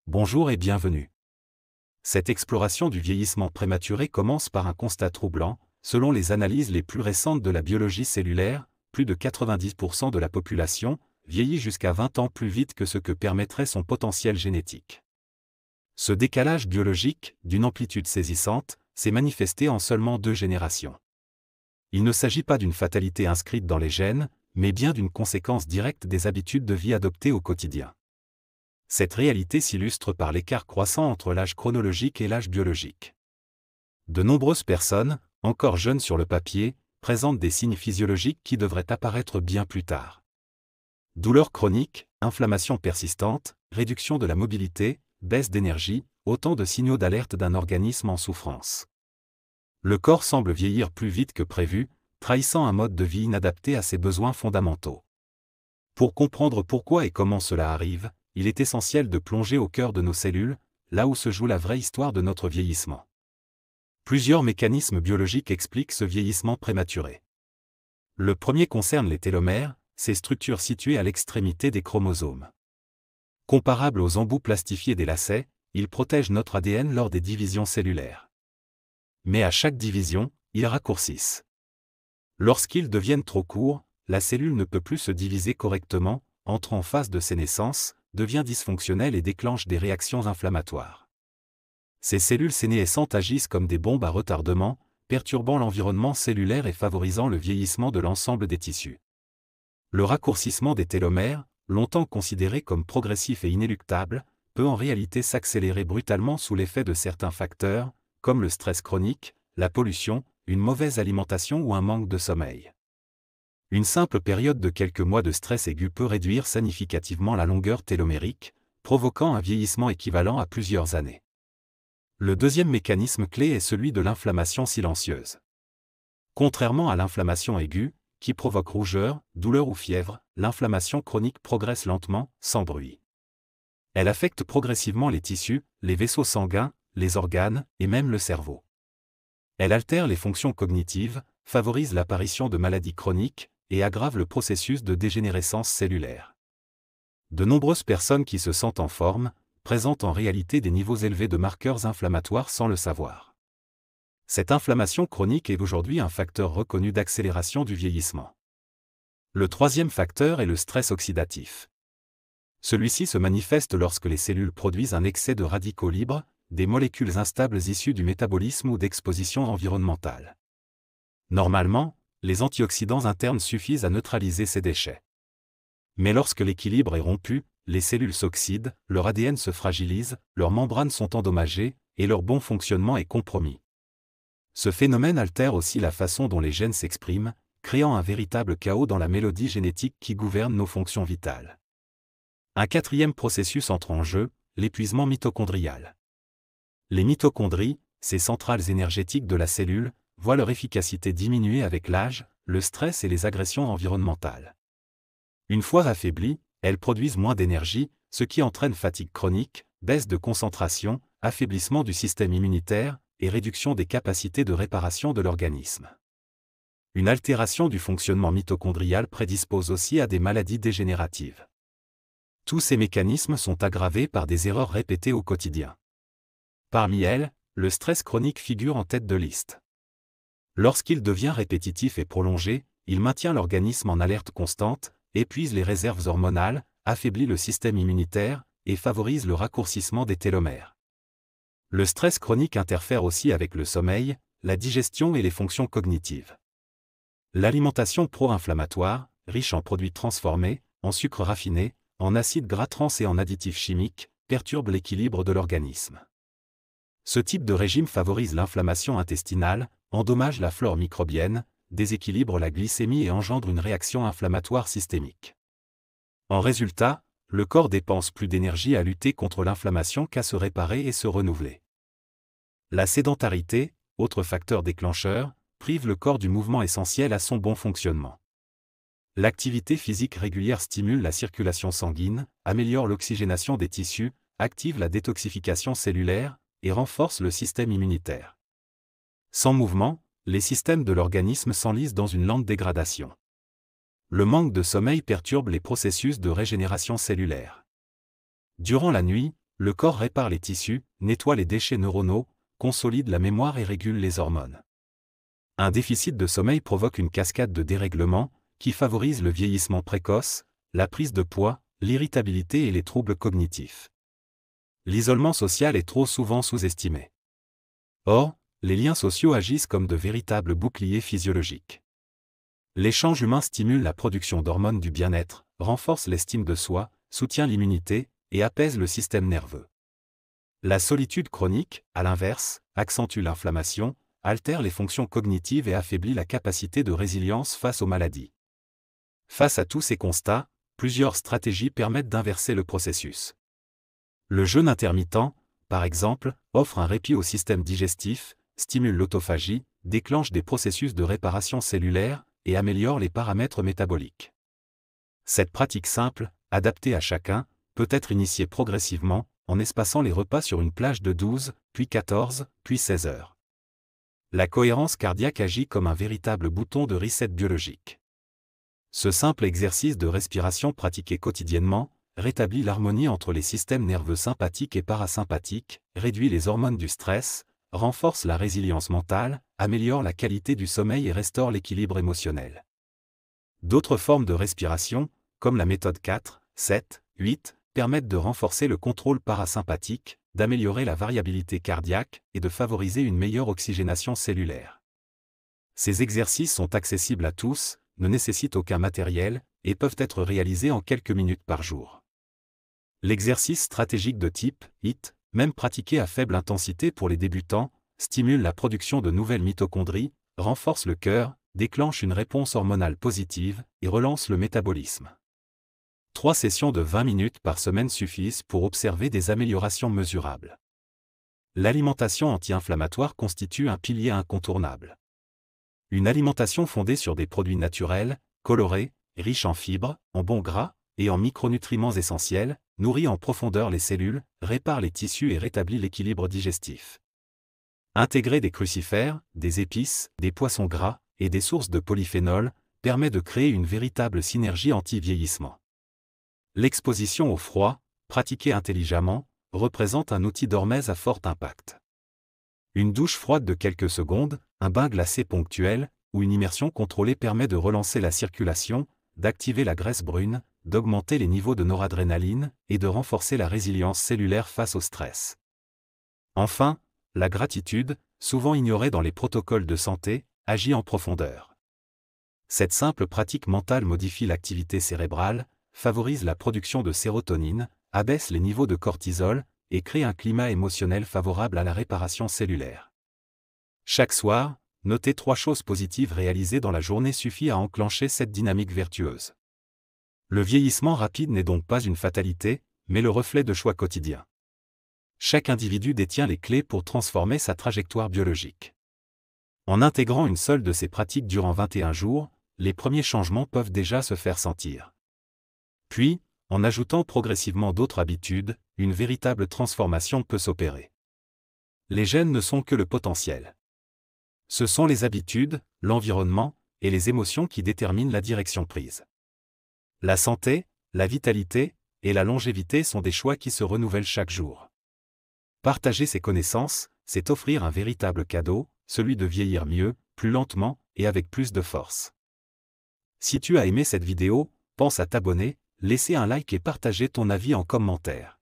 Bonjour et bienvenue. Cette exploration du vieillissement prématuré commence par un constat troublant. Selon les analyses les plus récentes de la biologie cellulaire, plus de 90% de la population vieillit jusqu'à 20 ans plus vite que ce que permettrait son potentiel génétique. Ce décalage biologique, d'une amplitude saisissante, s'est manifesté en seulement 2 générations. Il ne s'agit pas d'une fatalité inscrite dans les gènes, mais bien d'une conséquence directe des habitudes de vie adoptées au quotidien. Cette réalité s'illustre par l'écart croissant entre l'âge chronologique et l'âge biologique. De nombreuses personnes, encore jeunes sur le papier, présentent des signes physiologiques qui devraient apparaître bien plus tard. Douleurs chroniques, inflammation persistante, réduction de la mobilité, baisse d'énergie, autant de signaux d'alerte d'un organisme en souffrance. Le corps semble vieillir plus vite que prévu, trahissant un mode de vie inadapté à ses besoins fondamentaux. Pour comprendre pourquoi et comment cela arrive, il est essentiel de plonger au cœur de nos cellules, là où se joue la vraie histoire de notre vieillissement. Plusieurs mécanismes biologiques expliquent ce vieillissement prématuré. Le premier concerne les télomères, ces structures situées à l'extrémité des chromosomes. Comparables aux embouts plastifiés des lacets, ils protègent notre ADN lors des divisions cellulaires. Mais à chaque division, ils raccourcissent. Lorsqu'ils deviennent trop courts, la cellule ne peut plus se diviser correctement, entre en phase de sénescence, devient dysfonctionnelle et déclenche des réactions inflammatoires. Ces cellules sénescentes agissent comme des bombes à retardement, perturbant l'environnement cellulaire et favorisant le vieillissement de l'ensemble des tissus. Le raccourcissement des télomères, longtemps considéré comme progressif et inéluctable, peut en réalité s'accélérer brutalement sous l'effet de certains facteurs, comme le stress chronique, la pollution, une mauvaise alimentation ou un manque de sommeil. Une simple période de quelques mois de stress aigu peut réduire significativement la longueur télomérique, provoquant un vieillissement équivalent à plusieurs années. Le deuxième mécanisme clé est celui de l'inflammation silencieuse. Contrairement à l'inflammation aiguë, qui provoque rougeur, douleur ou fièvre, l'inflammation chronique progresse lentement, sans bruit. Elle affecte progressivement les tissus, les vaisseaux sanguins, les organes, et même le cerveau. Elle altère les fonctions cognitives, favorise l'apparition de maladies chroniques, et aggrave le processus de dégénérescence cellulaire. De nombreuses personnes qui se sentent en forme, présentent en réalité des niveaux élevés de marqueurs inflammatoires sans le savoir. Cette inflammation chronique est aujourd'hui un facteur reconnu d'accélération du vieillissement. Le troisième facteur est le stress oxydatif. Celui-ci se manifeste lorsque les cellules produisent un excès de radicaux libres, des molécules instables issues du métabolisme ou d'exposition environnementale. Normalement, les antioxydants internes suffisent à neutraliser ces déchets. Mais lorsque l'équilibre est rompu, les cellules s'oxydent, leur ADN se fragilise, leurs membranes sont endommagées, et leur bon fonctionnement est compromis. Ce phénomène altère aussi la façon dont les gènes s'expriment, créant un véritable chaos dans la mélodie génétique qui gouverne nos fonctions vitales. Un quatrième processus entre en jeu, l'épuisement mitochondrial. Les mitochondries, ces centrales énergétiques de la cellule, voient leur efficacité diminuer avec l'âge, le stress et les agressions environnementales. Une fois affaiblies, elles produisent moins d'énergie, ce qui entraîne fatigue chronique, baisse de concentration, affaiblissement du système immunitaire et réduction des capacités de réparation de l'organisme. Une altération du fonctionnement mitochondrial prédispose aussi à des maladies dégénératives. Tous ces mécanismes sont aggravés par des erreurs répétées au quotidien. Parmi elles, le stress chronique figure en tête de liste. Lorsqu'il devient répétitif et prolongé, il maintient l'organisme en alerte constante, épuise les réserves hormonales, affaiblit le système immunitaire et favorise le raccourcissement des télomères. Le stress chronique interfère aussi avec le sommeil, la digestion et les fonctions cognitives. L'alimentation pro-inflammatoire, riche en produits transformés, en sucres raffinés, en acides gras trans et en additifs chimiques, perturbe l'équilibre de l'organisme. Ce type de régime favorise l'inflammation intestinale, endommage la flore microbienne, déséquilibre la glycémie et engendre une réaction inflammatoire systémique. En résultat, le corps dépense plus d'énergie à lutter contre l'inflammation qu'à se réparer et se renouveler. La sédentarité, autre facteur déclencheur, prive le corps du mouvement essentiel à son bon fonctionnement. L'activité physique régulière stimule la circulation sanguine, améliore l'oxygénation des tissus, active la détoxification cellulaire et renforce le système immunitaire. Sans mouvement, les systèmes de l'organisme s'enlisent dans une lente dégradation. Le manque de sommeil perturbe les processus de régénération cellulaire. Durant la nuit, le corps répare les tissus, nettoie les déchets neuronaux, consolide la mémoire et régule les hormones. Un déficit de sommeil provoque une cascade de dérèglements qui favorise le vieillissement précoce, la prise de poids, l'irritabilité et les troubles cognitifs. L'isolement social est trop souvent sous-estimé. Or, les liens sociaux agissent comme de véritables boucliers physiologiques. L'échange humain stimule la production d'hormones du bien-être, renforce l'estime de soi, soutient l'immunité et apaise le système nerveux. La solitude chronique, à l'inverse, accentue l'inflammation, altère les fonctions cognitives et affaiblit la capacité de résilience face aux maladies. Face à tous ces constats, plusieurs stratégies permettent d'inverser le processus. Le jeûne intermittent, par exemple, offre un répit au système digestif, stimule l'autophagie, déclenche des processus de réparation cellulaire et améliore les paramètres métaboliques. Cette pratique simple, adaptée à chacun, peut être initiée progressivement, en espaçant les repas sur une plage de 12, puis 14, puis 16 heures. La cohérence cardiaque agit comme un véritable bouton de reset biologique. Ce simple exercice de respiration pratiqué quotidiennement rétablit l'harmonie entre les systèmes nerveux sympathiques et parasympathiques, réduit les hormones du stress, renforce la résilience mentale, améliore la qualité du sommeil et restaure l'équilibre émotionnel. D'autres formes de respiration, comme la méthode 4, 7, 8, permettent de renforcer le contrôle parasympathique, d'améliorer la variabilité cardiaque et de favoriser une meilleure oxygénation cellulaire. Ces exercices sont accessibles à tous, ne nécessitent aucun matériel, et peuvent être réalisés en quelques minutes par jour. L'exercice stratégique de type HIIT, même pratiqué à faible intensité pour les débutants, stimule la production de nouvelles mitochondries, renforce le cœur, déclenche une réponse hormonale positive et relance le métabolisme. 3 sessions de 20 minutes par semaine suffisent pour observer des améliorations mesurables. L'alimentation anti-inflammatoire constitue un pilier incontournable. Une alimentation fondée sur des produits naturels, colorés, riches en fibres, en bons gras et en micronutriments essentiels, nourrit en profondeur les cellules, répare les tissus et rétablit l'équilibre digestif. Intégrer des crucifères, des épices, des poissons gras et des sources de polyphénols permet de créer une véritable synergie anti-vieillissement. L'exposition au froid, pratiquée intelligemment, représente un outil d'hormèse à fort impact. Une douche froide de quelques secondes, un bain glacé ponctuel, ou une immersion contrôlée permet de relancer la circulation, d'activer la graisse brune, d'augmenter les niveaux de noradrénaline et de renforcer la résilience cellulaire face au stress. Enfin, la gratitude, souvent ignorée dans les protocoles de santé, agit en profondeur. Cette simple pratique mentale modifie l'activité cérébrale, favorise la production de sérotonine, abaisse les niveaux de cortisol et crée un climat émotionnel favorable à la réparation cellulaire. Chaque soir, notez 3 choses positives réalisées dans la journée suffit à enclencher cette dynamique vertueuse. Le vieillissement rapide n'est donc pas une fatalité, mais le reflet de choix quotidiens. Chaque individu détient les clés pour transformer sa trajectoire biologique. En intégrant une seule de ces pratiques durant 21 jours, les premiers changements peuvent déjà se faire sentir. Puis, en ajoutant progressivement d'autres habitudes, une véritable transformation peut s'opérer. Les gènes ne sont que le potentiel. Ce sont les habitudes, l'environnement et les émotions qui déterminent la direction prise. La santé, la vitalité et la longévité sont des choix qui se renouvellent chaque jour. Partager ces connaissances, c'est offrir un véritable cadeau, celui de vieillir mieux, plus lentement et avec plus de force. Si tu as aimé cette vidéo, pense à t'abonner, laisser un like et partager ton avis en commentaire.